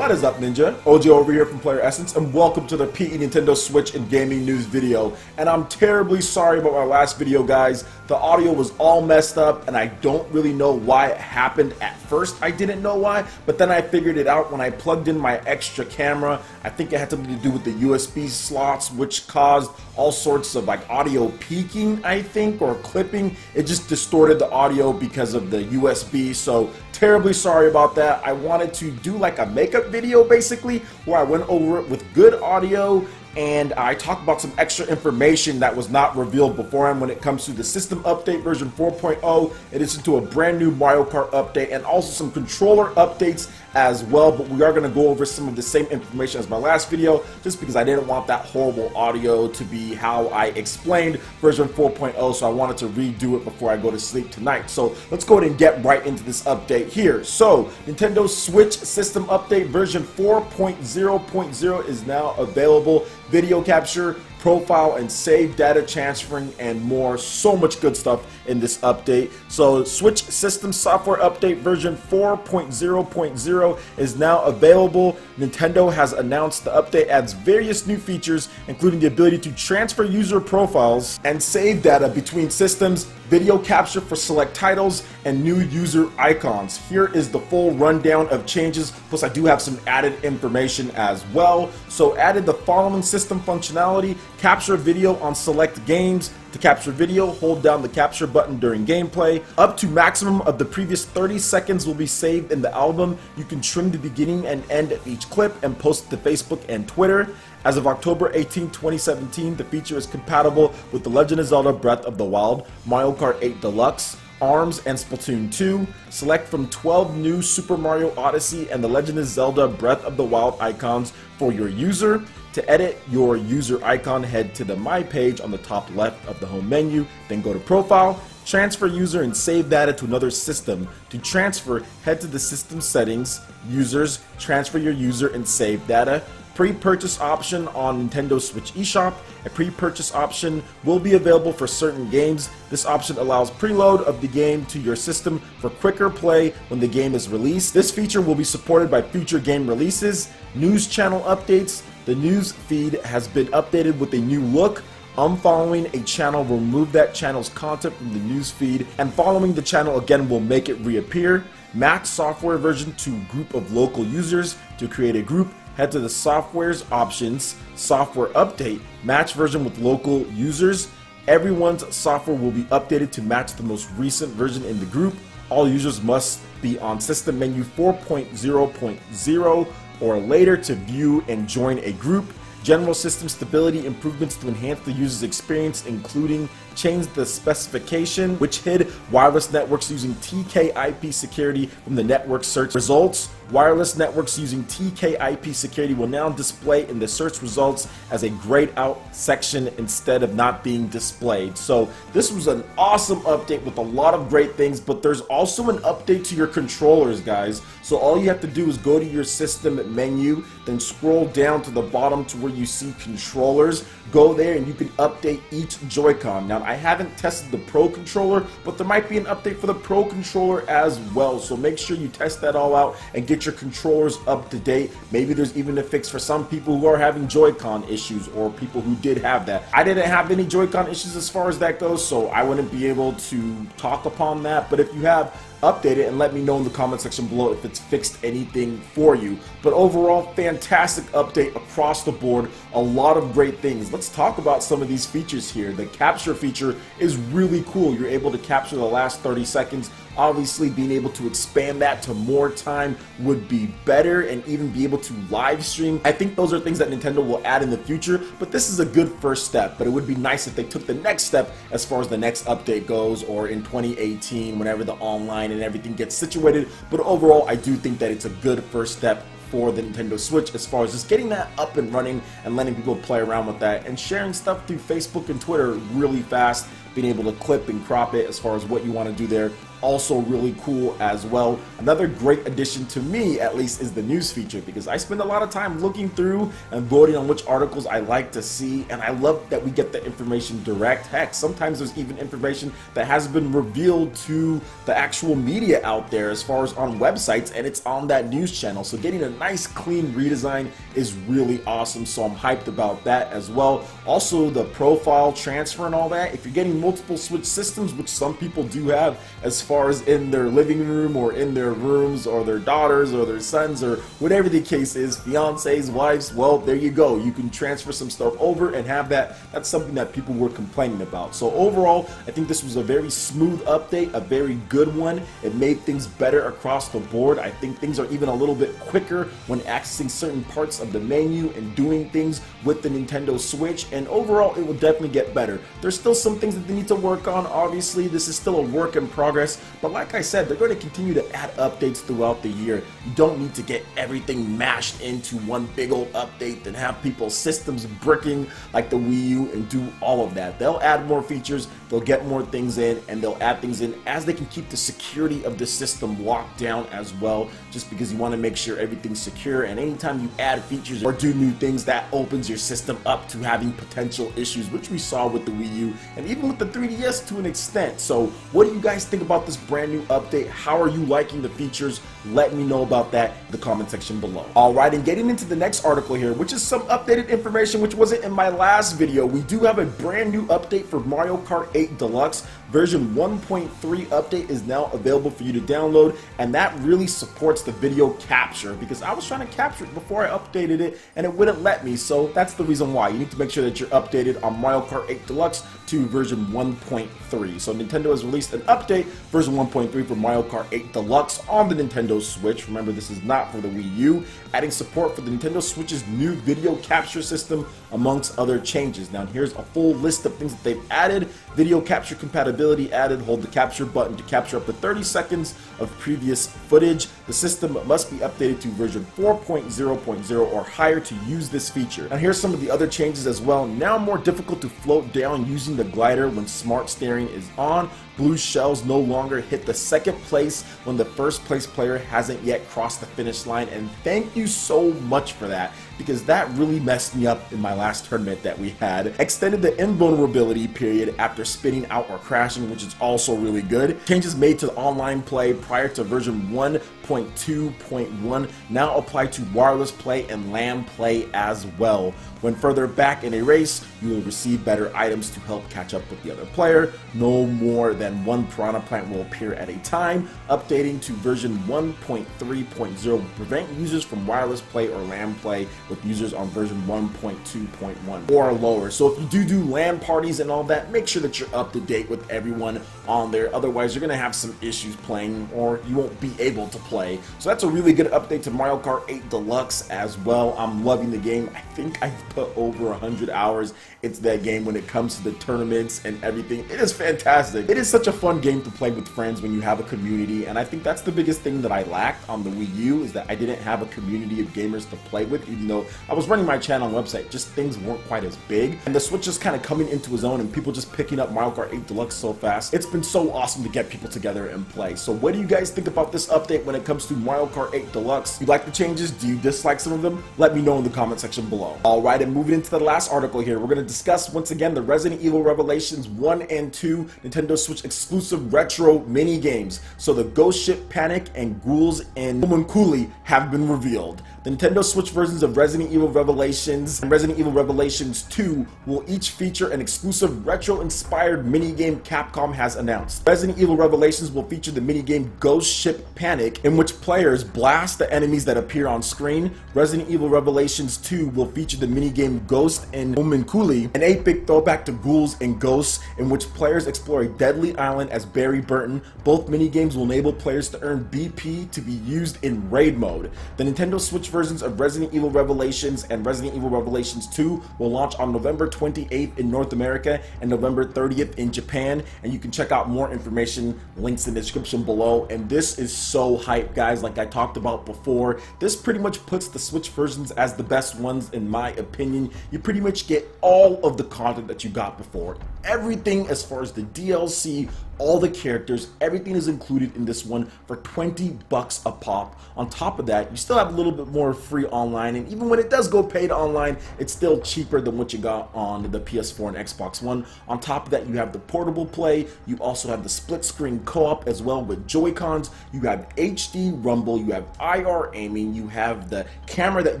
What is up, Ninja? OG over here from PlayerEssence, and welcome to the PE Nintendo Switch and Gaming News video. And I'm terribly sorry about my last video, guys. The audio was all messed up, and I don't really know why it happened at first. I didn't know why, but then I figured it out when I plugged in my extra camera. I think it had something to do with the USB slots, which caused all sorts of like audio peaking, I think, or clipping. It just distorted the audio because of the USB, so terribly sorry about that. I wanted to do like a makeup video basically where I went over it with good audio and I talked about some extra information that was not revealed beforehand when it comes to the system update version 4.0. It is into a brand new Mario Kart update and also some controller updates as well, but we are going to go over some of the same information as my last video just because I didn't want that horrible audio to be how I explained version 4.0, so I wanted to redo it before I go to sleep tonight. So let's go ahead and get right into this update here. So Nintendo Switch system update version 4.0.0 is now available. Video capture, profile and save data transferring, and more. So much good stuff in this update. So Switch system software update version 4.0.0 is now available. Nintendo has announced the update adds various new features, including the ability to transfer user profiles and save data between systems, video capture for select titles, and new user icons. Here is the full rundown of changes, plus I do have some added information as well. So added the following system functionality: capture video on select games. To capture video, hold down the capture button during gameplay. Up to maximum of the previous 30 seconds will be saved in the album. You can trim the beginning and end of each clip and post it to Facebook and Twitter. As of October 18, 2017, the feature is compatible with The Legend of Zelda Breath of the Wild, Mario Kart 8 Deluxe, ARMS, and Splatoon 2. Select from 12 new Super Mario Odyssey and The Legend of Zelda Breath of the Wild icons for your user. To edit your user icon, head to the My page on the top left of the home menu, then go to Profile, transfer user and save data to another system. To transfer, head to the system settings, users, transfer your user and save data. Pre-purchase option on Nintendo Switch eShop. A pre-purchase option will be available for certain games. This option allows preload of the game to your system for quicker play when the game is released. This feature will be supported by future game releases. News channel updates. The news feed has been updated with a new look. Unfollowing a channel will remove that channel's content from the news feed, and following the channel again will make it reappear. Match software version to group of local users. To create a group, head to the software's options, software update, match version with local users. Everyone's software will be updated to match the most recent version in the group. All users must be on system menu 4.0.0 or later to view and join a group. General system stability improvements to enhance the user's experience, including change the specification, which hid wireless networks using TK/IP security from the network search results. Wireless networks using TK/IP security will now display in the search results as a grayed out section instead of not being displayed. So this was an awesome update with a lot of great things, but there's also an update to your controllers, guys. So all you have to do is go to your system menu, then scroll down to the bottom to where you see controllers. Go there and you can update each Joy-Con. Now I haven't tested the Pro controller, but there might be an update for the Pro controller as well. So make sure you test that all out and get your controllers up to date. Maybe there's even a fix for some people who are having Joy-Con issues or people who did have that. I didn't have any Joy-Con issues as far as that goes, so I wouldn't be able to talk upon that. But if you have, update it and let me know in the comment section below if it's fixed anything for you. But overall, fantastic update across the board. A lot of great things. Let's talk about some of these features here. The capture feature is really cool. You're able to capture the last 30 seconds. Obviously, being able to expand that to more time would be better, and even be able to live stream. I think those are things that Nintendo will add in the future, but this is a good first step. But it would be nice if they took the next step as far as the next update goes, or in 2018, whenever the online and everything gets situated. But overall, I do think that it's a good first step for the Nintendo Switch as far as just getting that up and running and letting people play around with that and sharing stuff through Facebook and Twitter really fast, being able to clip and crop it as far as what you want to do there. also really cool as well. Another great addition to me, at least, is the news feature, because I spend a lot of time looking through and voting on which articles I like to see, and I love that we get the information direct. Heck, sometimes there's even information that has been revealed to the actual media out there as far as on websites, and it's on that news channel. So getting a nice clean redesign is really awesome, so I'm hyped about that as well. Also, the profile transfer and all that, if you're getting multiple Switch systems, which some people do have, as far as in their living room or in their rooms, or their daughters or their sons, or whatever the case is, fiancés, wives, well, there you go. You can transfer some stuff over and have that. That's something that people were complaining about. So overall, I think this was a very smooth update, a very good one. It made things better across the board. I think things are even a little bit quicker when accessing certain parts of the menu and doing things with the Nintendo Switch, and overall it will definitely get better. There's still some things that they need to work on. Obviously, this is still a work in progress, but like I said, they're going to continue to add updates throughout the year. You don't need to get everything mashed into one big old update and have people's systems bricking like the Wii U and do all of that. They'll add more features, they'll get more things in, and they'll add things in as they can keep the security of the system locked down as well, just because you want to make sure everything's secure. And anytime you add features or do new things, that opens your system up to having potential issues, which we saw with the Wii U and even with the 3DS to an extent. So what do you guys think about this brand new update? How are you liking the features? Let me know about that in the comment section below. Alright, and getting into the next article here, which is some updated information which wasn't in my last video. We do have a brand new update for Mario Kart 8 Deluxe. Version 1.3 update is now available for you to download, and that really supports the video capture, because I was trying to capture it before I updated it and it wouldn't let me. So that's the reason why. You need to make sure that you're updated on Mario Kart 8 Deluxe to version 1.3. So Nintendo has released an update, version 1.3 for Mario Kart 8 Deluxe on the Nintendo Switch. Remember, this is not for the Wii U, adding support for the Nintendo Switch's new video capture system, amongst other changes. Now here's a full list of things that they've added. Video capture compatibility added. Hold the capture button to capture up to 30 seconds of previous footage. The system must be updated to version 4.0.0 or higher to use this feature. And here's some of the other changes as well. Now more difficult to float down using the glider when smart steering is on. Blue shells no longer hit the second place when the first place player hasn't yet crossed the finish line, and thank you so much for that, because that really messed me up in my last tournament that we had. Extended the invulnerability period after spinning out or crashing, which is also really good. Changes made to the online play prior to version 1.2.1 now apply to wireless play and LAN play as well. When further back in a race, you will receive better items to help catch up with the other player. No more than one piranha plant will appear at a time. Updating to version 1.3.0 will prevent users from wireless play or LAN play with users on version 1.2.1 or lower. So if you do LAN parties and all that, make sure that you're up to date with everyone on there. Otherwise, you're going to have some issues playing, or you won't be able to play. So that's a really good update to Mario Kart 8 Deluxe as well. I'm loving the game. I think I've put over 100 hours into that game when it comes to the tournaments and everything. It is fantastic. It is such a fun game to play with friends when you have a community, and I think that's the biggest thing that I lacked on the Wii U, is that I didn't have a community of gamers to play with. Even though I was running my channel and website, just things weren't quite as big, and the Switch is kind of coming into its own and people just picking up Mario Kart 8 Deluxe so fast. It's been so awesome to get people together and play. So what do you guys think about this update when it comes to Mario Kart 8 Deluxe? You like the changes? Do you dislike some of them? Let me know in the comment section below. Alright, and moving into the last article here, we're going to discuss once again the Resident Evil Revelations 1 and 2 Nintendo Switch exclusive retro mini games. So the Ghost Ship Panic and Ghouls and Homunculi have been revealed. The Nintendo Switch versions of Resident Evil Revelations and Resident Evil Revelations 2 will each feature an exclusive retro-inspired minigame Capcom has announced. Resident Evil Revelations will feature the minigame Ghost Ship Panic, in which players blast the enemies that appear on screen. Resident Evil Revelations 2 will feature the minigame Ghost and Homunculi, an 8-bit throwback to Ghouls and Ghosts, in which players explore a deadly island as Barry Burton. Both minigames will enable players to earn BP to be used in raid mode. The Nintendo Switch versions of Resident Evil Revelations and Resident Evil Revelations 2 will launch on November 28th in North America and November 30th in Japan, and you can check out more information, links in the description below. And this is so hype, guys. Like I talked about before, this pretty much puts the Switch versions as the best ones in my opinion. You pretty much get all of the content that you got before everything as far as the DLC, all the characters, everything is included in this one for 20 bucks a pop. On top of that, you still have a little bit more free online, and even when it does go paid online, it's still cheaper than what you got on the PS4 and Xbox One. On top of that, you have the portable play, you also have the split screen co-op as well with Joy-Cons, you have HD rumble, you have IR aiming, you have the camera that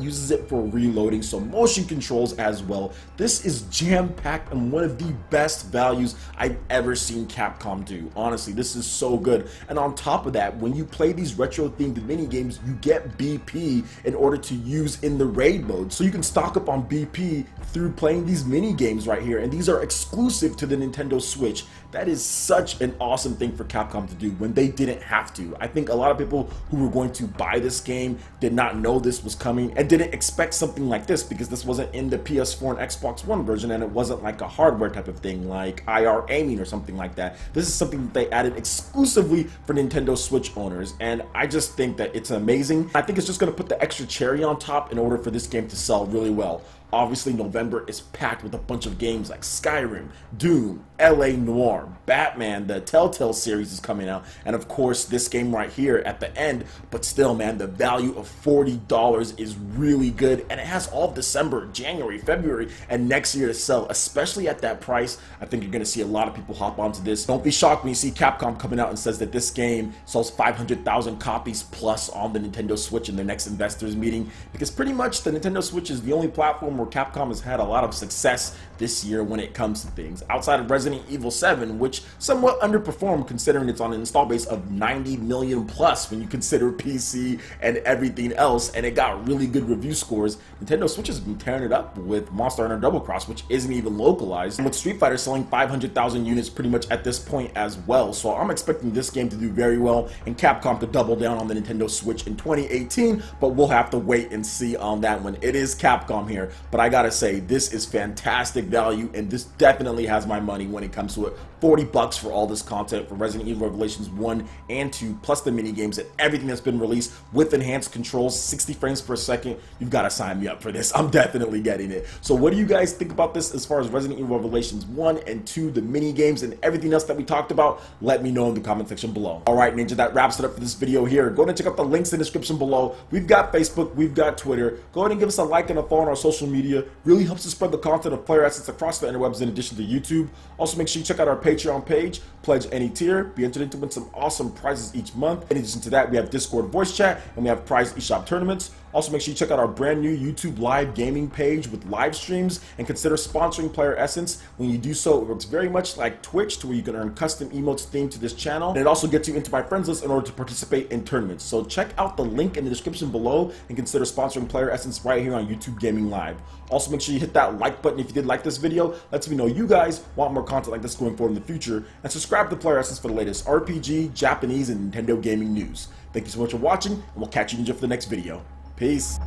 uses it for reloading, so motion controls as well. This is jam-packed and one of the best values I've ever seen Capcom do. Honestly, this is so good. And on top of that, when you play these retro-themed mini games, you get BP in order to use in the raid mode. So you can stock up on BP through playing these mini games right here, and these are exclusive to the Nintendo Switch. That is such an awesome thing for Capcom to do when they didn't have to. I think a lot of people who were going to buy this game did not know this was coming and didn't expect something like this because this wasn't in the PS4 and Xbox One version, and it wasn't like a hardware type of thing like IR aiming or something like that. This is something that they added exclusively for Nintendo Switch owners, and I just think that it's amazing. I think it's just going to put the extra cherry on top in order for this game to sell really well. Obviously, November is packed with a bunch of games like Skyrim, Doom, LA Noire, Batman, the Telltale series is coming out, and of course this game right here at the end. But still, man, the value of $40 is really good, and it has all of December, January, February, and next year to sell. Especially at that price, I think you're going to see a lot of people hop onto this. Don't be shocked when you see Capcom coming out and says that this game sells 500,000 copies plus on the Nintendo Switch in their next investors meeting, because pretty much the Nintendo Switch is the only platform where Capcom has had a lot of success this year when it comes to things. Outside of Resident Evil 7, which somewhat underperformed considering it's on an install base of 90 million plus when you consider PC and everything else, and it got really good review scores. Nintendo Switch has been tearing it up with Monster Hunter Double Cross, which isn't even localized, and with Street Fighter selling 500,000 units pretty much at this point as well. So I'm expecting this game to do very well and Capcom to double down on the Nintendo Switch in 2018, but we'll have to wait and see on that one. It is Capcom here, but I gotta say, this is fantastic value, and this definitely has my money when it comes to it. 40 bucks for all this content for Resident Evil Revelations 1 and 2, plus the mini games and everything that's been released with enhanced controls, 60 frames per second. You've got to sign me up for this. I'm definitely getting it. So what do you guys think about this as far as Resident Evil Revelations 1 and 2, the mini games and everything else that we talked about? Let me know in the comment section below. Alright, Ninja, that wraps it up for this video here. Go ahead and check out the links in the description below. We've got Facebook, we've got Twitter. Go ahead and give us a like and a follow on our social media. Really helps us spread the content of PlayerEssence across the interwebs in addition to YouTube. Also, make sure you check out our Patreon page. Pledge any tier, be entered into win some awesome prizes each month. In addition to that, we have Discord voice chat and we have prize eShop tournaments. Also, make sure you check out our brand new YouTube live gaming page with live streams and consider sponsoring PlayerEssence. When you do so, it works very much like Twitch, to where you can earn custom emotes themed to this channel, and it also gets you into my friends list in order to participate in tournaments. So check out the link in the description below and consider sponsoring PlayerEssence right here on YouTube Gaming Live. Also, make sure you hit that like button if you did like this video. Lets me know you guys want more content like this going forward in the future, and subscribe to PlayerEssence for the latest RPG, Japanese, and Nintendo gaming news. Thank you so much for watching, and we'll catch you, Ninja, for the next video. Peace.